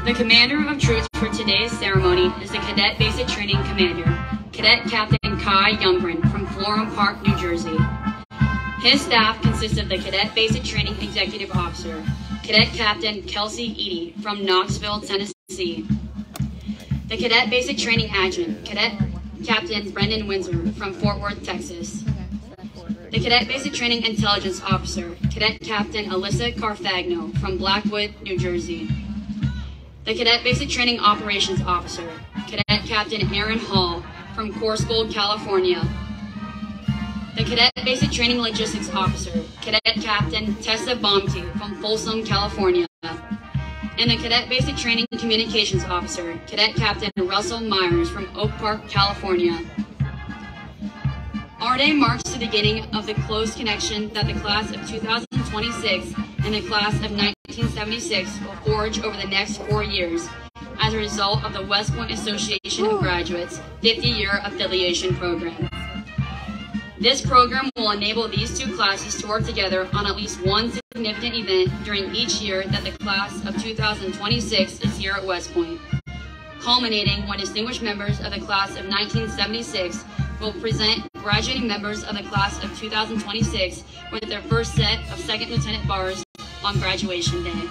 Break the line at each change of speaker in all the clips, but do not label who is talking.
The commander of troops for today's ceremony is the Cadet Basic Training Commander, Cadet Captain Kai Youngren from Florham Park, New Jersey. His staff consists of the Cadet Basic Training Executive Officer, Cadet Captain Kelsey Eady from Knoxville, Tennessee. The Cadet Basic Training Adjutant, Cadet Captain Brendan Windsor from Fort Worth, Texas. The Cadet Basic Training Intelligence Officer, Cadet Captain Alyssa Carfagno from Blackwood, New Jersey. The Cadet Basic Training Operations Officer, Cadet Captain Aaron Hall from Coarsegold, California. The Cadet Basic Training Logistics Officer, Cadet Captain Tessa Baumke from Folsom, California. And the Cadet Basic Training Communications Officer, Cadet Captain Russell Myers from Oak Park, California. Our day marks the beginning of the close connection that the class of 2026 and the class of 1976 will forge over the next 4 years as a result of the West Point Association of Graduates 50-year affiliation program. This program will enable these two classes to work together on at least one significant event during each year that the class of 2026 is here at West Point, culminating when distinguished members of the class of 1976 will present graduating members of the class of 2026 with their first set of second lieutenant bars on graduation day.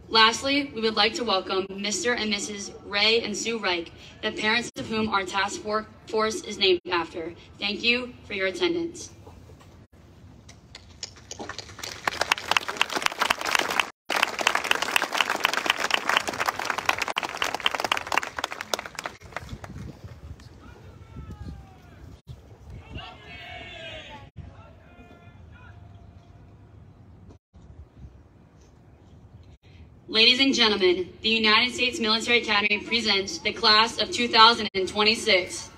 Lastly, we would like to welcome Mr. and Mrs. Ray and Sue Reich, the parents of whom our task force is named after. Thank you for your attendance. Ladies and gentlemen, the United States Military Academy presents the class of 2026.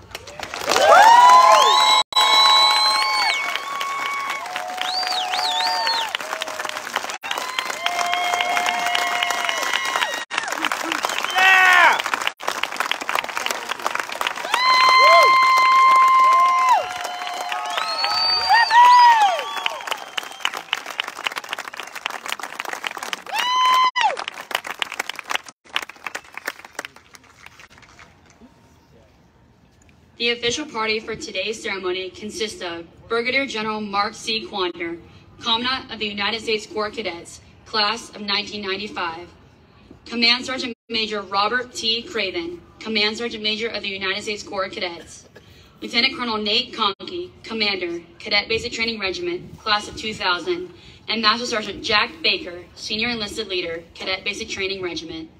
The official party for today's ceremony consists of Brigadier General Mark C. Quander, Commandant of the United States Corps Cadets, Class of 1995. Command Sergeant Major Robert T. Craven, Command Sergeant Major of the United States Corps Cadets. Lieutenant Colonel Nate Conkey, Commander, Cadet Basic Training Regiment, Class of 2000. And Master Sergeant Jack Baker, Senior Enlisted Leader, Cadet Basic Training Regiment.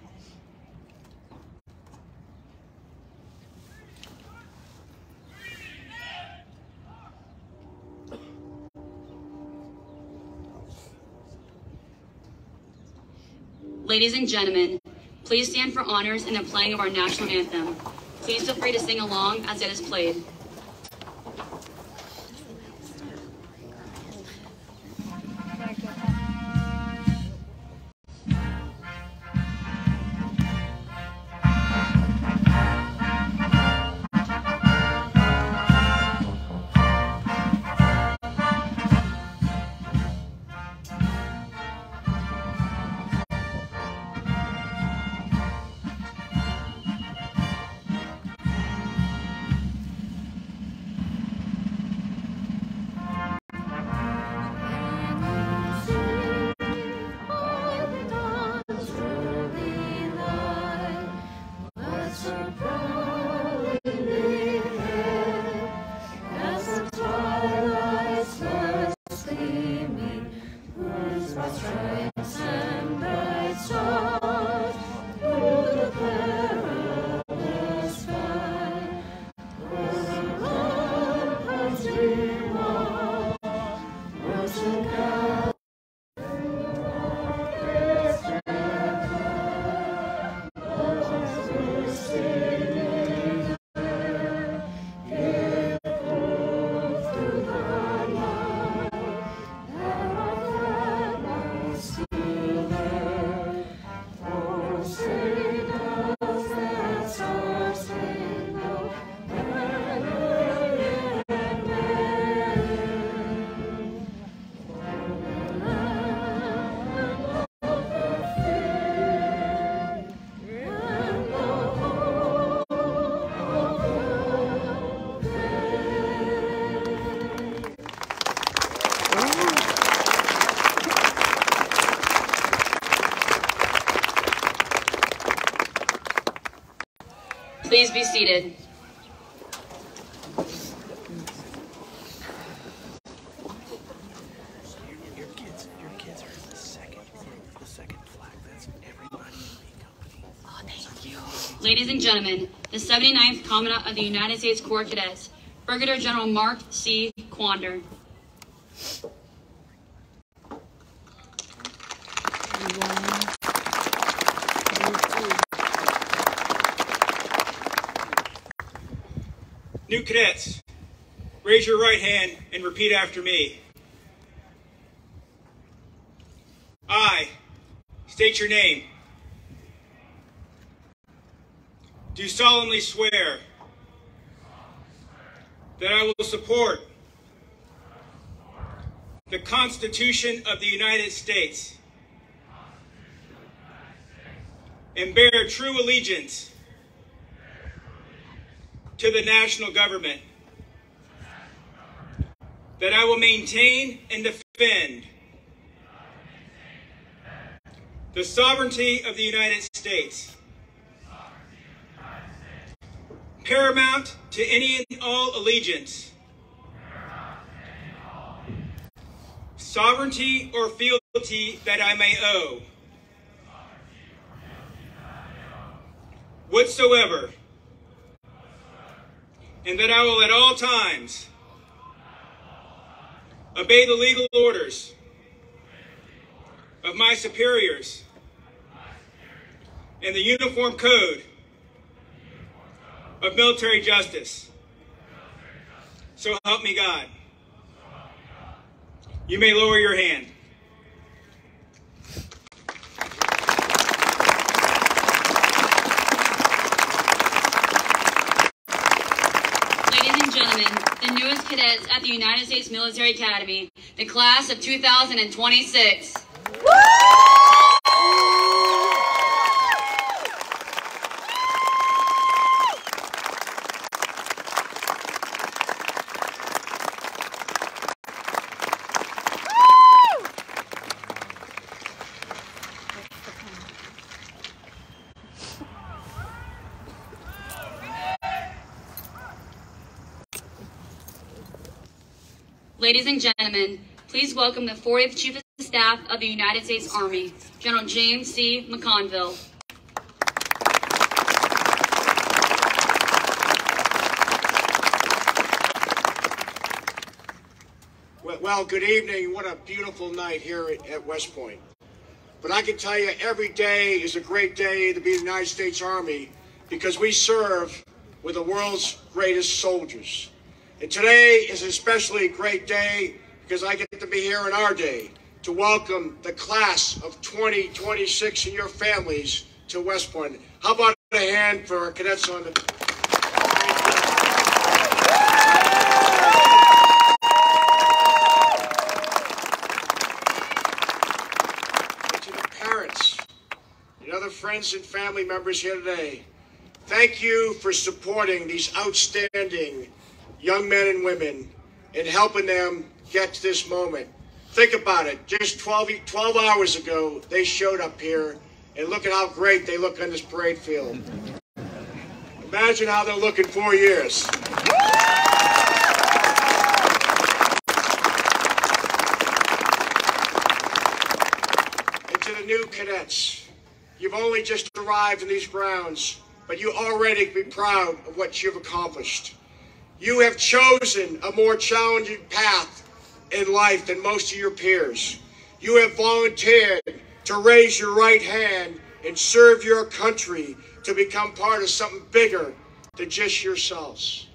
Ladies and gentlemen, please stand for honors in the playing of our national anthem. Please feel free to sing along as it is played. Please be seated.
Your kids are the second flag. That's everybody in the company.
Oh, thank you. Ladies and gentlemen, the 79th Commandant of the United States Corps of Cadets, Brigadier General Mark C. Quander.
New cadets, raise your right hand and repeat after me. I state your name. Do solemnly swear that I will support the Constitution of the United States and bear true allegiance to the national government, that I will maintain and defend the sovereignty of the United States, paramount to any and all allegiance, sovereignty or fealty that I may owe, whatsoever, and that I will at all times obey the legal orders of my superiors and the Uniform Code of Military Justice. So help me God. You may lower your hand.
Ladies and gentlemen, the newest cadets at the United States Military Academy, the class of 2026. Ladies and gentlemen, please welcome the 40th Chief of Staff of the United States Army, General James C. McConville.
Well, good evening. What a beautiful night here at West Point. But I can tell you, every day is a great day to be in the United States Army because we serve with the world's greatest soldiers. And today is especially a great day because I get to be here in our day to welcome the class of 2026 and your families to West Point. How about a hand for our cadets on the... And to the parents and other friends and family members here today, thank you for supporting these outstanding young men and women and helping them get to this moment. Think about it. Just 12 hours ago, they showed up here, and look at how great they look on this parade field. Imagine how they'll look in 4 years. And to the new cadets, you've only just arrived in these grounds, but you already be proud of what you've accomplished. You have chosen a more challenging path in life than most of your peers. You have volunteered to raise your right hand and serve your country to become part of something bigger than just yourselves.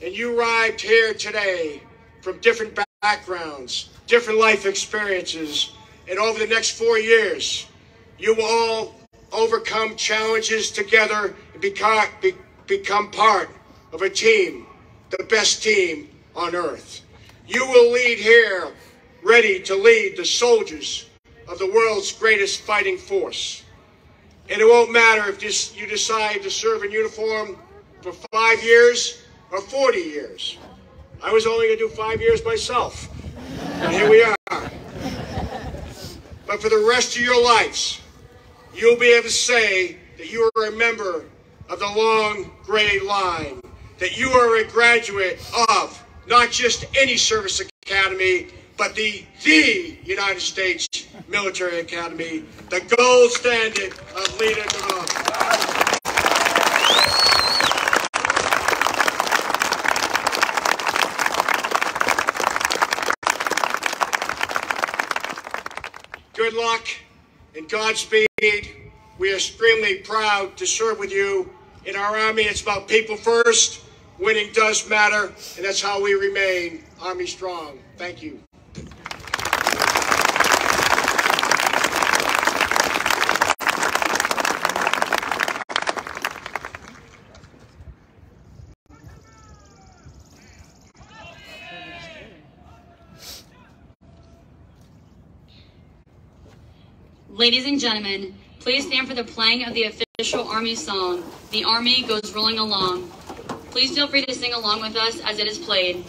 And you arrived here today from different backgrounds, different life experiences, and over the next 4 years, you will all overcome challenges together and become part of a team, the best team on earth. You will lead here, ready to lead the soldiers of the world's greatest fighting force. And it won't matter if you decide to serve in uniform for 5 years or 40 years. I was only going to do 5 years myself, and here we are. But for the rest of your lives, you'll be able to say that you are a member of the long gray line, that you are a graduate of not just any service academy, but the United States Military Academy, the gold standard of leader development. Good luck and Godspeed. We are extremely proud to serve with you. In our Army, it's about people first. Winning does matter, and that's how we remain Army strong. Thank you.
Ladies and gentlemen, please stand for the playing of the official Army song, "The Army Goes Rolling Along." Please feel free to sing along with us as it is played.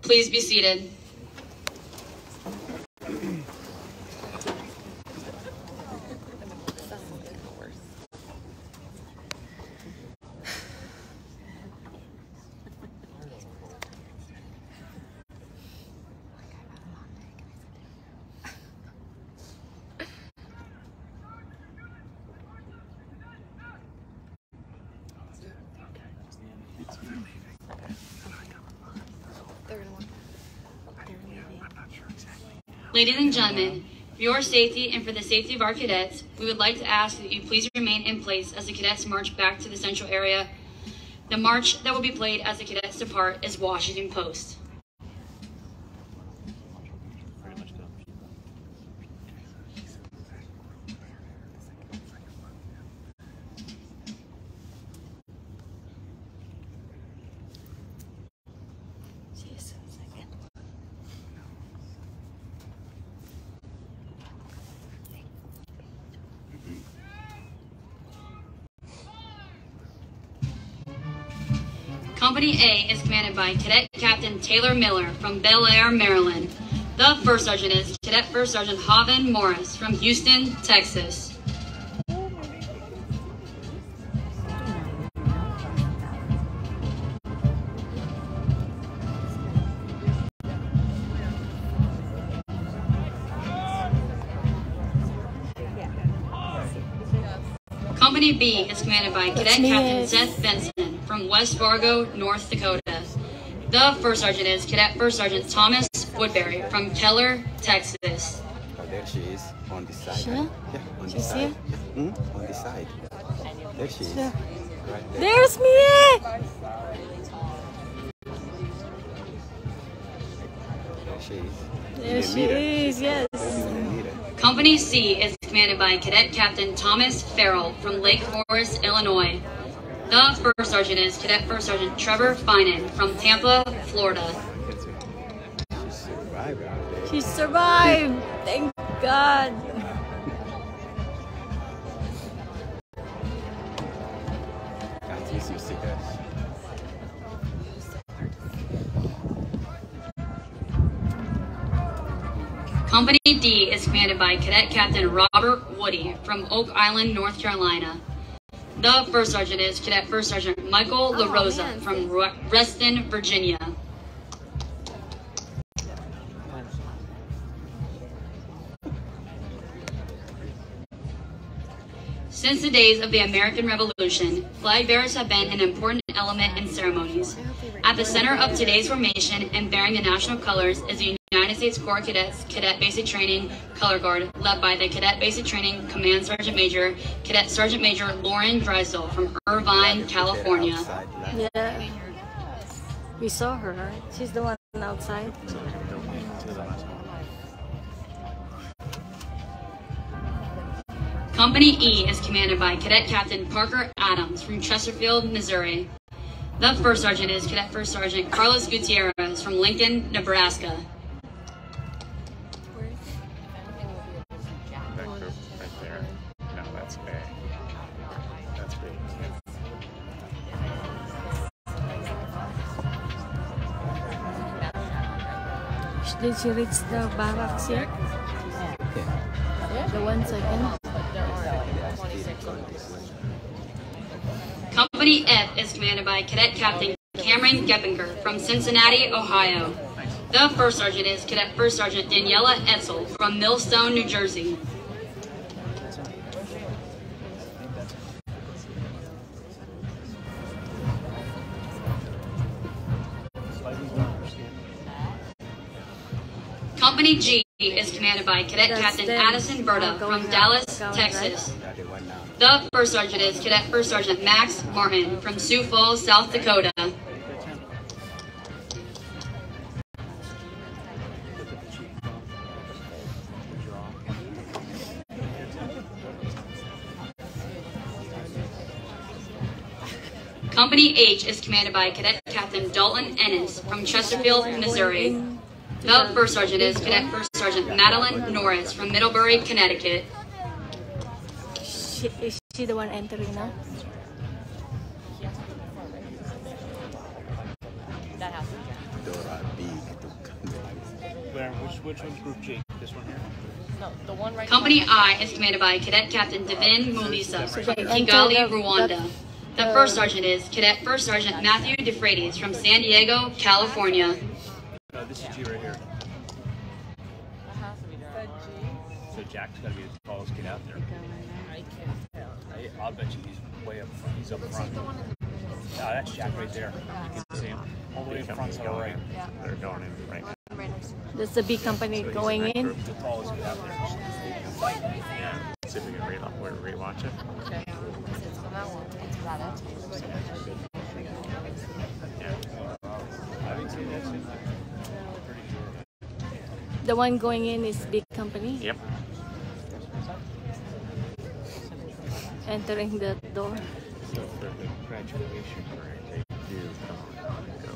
Please be seated. Ladies and gentlemen, for your safety and for the safety of our cadets, we would like to ask that you please remain in place as the cadets march back to the central area. The march that will be played as the cadets depart is Washington Post. Company A is commanded by Cadet Captain Taylor Miller from Bel Air, Maryland. The First Sergeant is Cadet First Sergeant Hoven Morris from Houston, Texas. Company B is commanded by Cadet Captain Seth Benson from West Fargo, North Dakota. The First Sergeant is Cadet First Sergeant Thomas Woodbury from Keller, Texas.
Oh, there she is, on the side.
Sure?
Yeah, on the side. On the side. There she is.
Sure.
Right there.
There's me!
There she is.
There she is, yes.
Company C is commanded by Cadet Captain Thomas Farrell from Lake Forest, Illinois. The First Sergeant is Cadet First Sergeant Trevor Finan from Tampa, Florida.
She survived out there.
She survived! Thank God!
Can't use your stickers.
Company D is commanded by Cadet Captain Robert Woody from Oak Island, North Carolina. The first sergeant is Cadet First Sergeant Michael LaRosa from Reston, Virginia. Since the days of the American Revolution, flag bearers have been an important element in ceremonies. At the center of today's formation and bearing the national colors is the United States Corps Cadets Cadet Basic Training Color Guard, led by the Cadet Basic Training Command Sergeant Major, Cadet Sergeant Major Lauren Drysdale from Irvine, California.
Yeah. We saw her, right? She's the one outside.
Company E is commanded by Cadet Captain Parker Adams from Chesterfield, Missouri. The first sergeant is Cadet First Sergeant Carlos Gutierrez from Lincoln, Nebraska.
That group right there. No, that's A. That's B.
Did she reach the barracks yet? The 1 second.
Company F is commanded by Cadet Captain Cameron Geppinger from Cincinnati, Ohio. The first sergeant is Cadet First Sergeant Daniela Etzel from Millstone, New Jersey. Company G is commanded by Cadet Captain Addison Berta from Dallas, Texas. The first sergeant is Cadet First Sergeant Max Martin from Sioux Falls, South Dakota. Company H is commanded by Cadet Captain Dalton Ennis from Chesterfield, Missouri. The first sergeant is Cadet First Sergeant Madeline Norris from Middlebury, Connecticut.
Is she the one entering now?
Where? Which one's Group G? This one here?
No, the one right.
Company I is commanded by Cadet Captain Devin Mulisa from Kigali, Rwanda. The first sergeant is Cadet First Sergeant Matthew DeFreitas from San Diego, California.
This is G right here. So Jack's got to be the tallest kid out there. I'll bet you he's way up front. He's up front. That's Jack right there. You can see him all the way in front to the right.
They're going in right now.
That's the B company going in.
The tallest kid out there.
Yeah. See if we can rewatch it.
Okay. It's from that one. It's Cadets.
Yeah.
I would say that's it. Pretty sure.
The one going in is B company.
Yep.
Entering the door.
So for the graduation parade, they do come and go.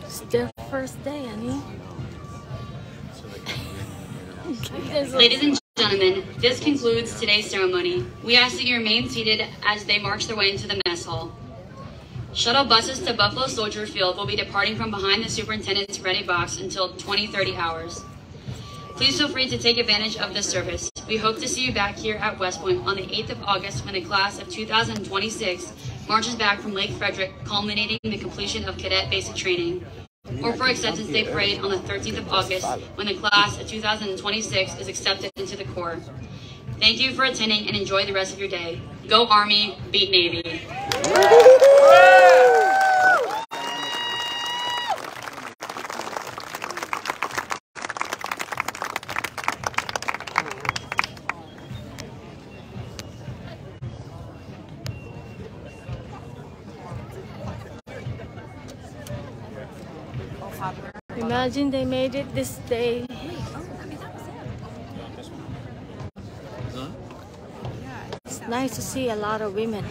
Still first day, Annie.
Ladies and gentlemen, this concludes today's ceremony. We ask that you remain seated as they march their way into the mess hall. Shuttle buses to Buffalo Soldier Field will be departing from behind the superintendent's ready box until 20-30 hours. Please feel free to take advantage of this service. We hope to see you back here at West Point on the 8th of August when the class of 2026 marches back from Lake Frederick, culminating the completion of cadet basic training. Or for Acceptance Day Parade on the 13th of August when the class of 2026 is accepted into the Corps. Thank you for attending and enjoy the rest of your day. Go Army, beat Navy.
Imagine they made it this day. It's nice to see a lot of women.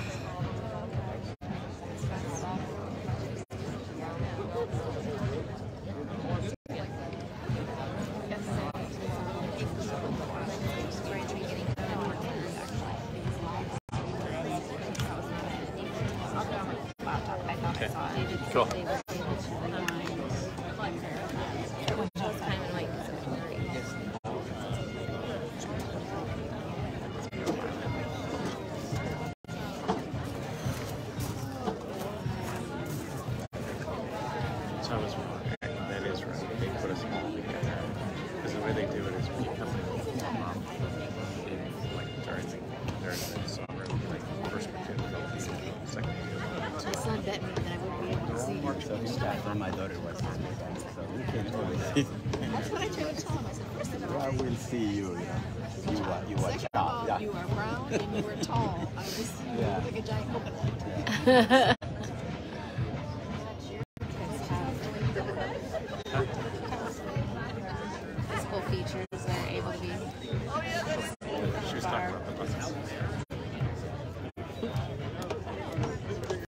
will see you. You are sharp. Yeah.
You are brown and you were tall. I was
Yeah.
like a giant coconut.
Physical features that are able to be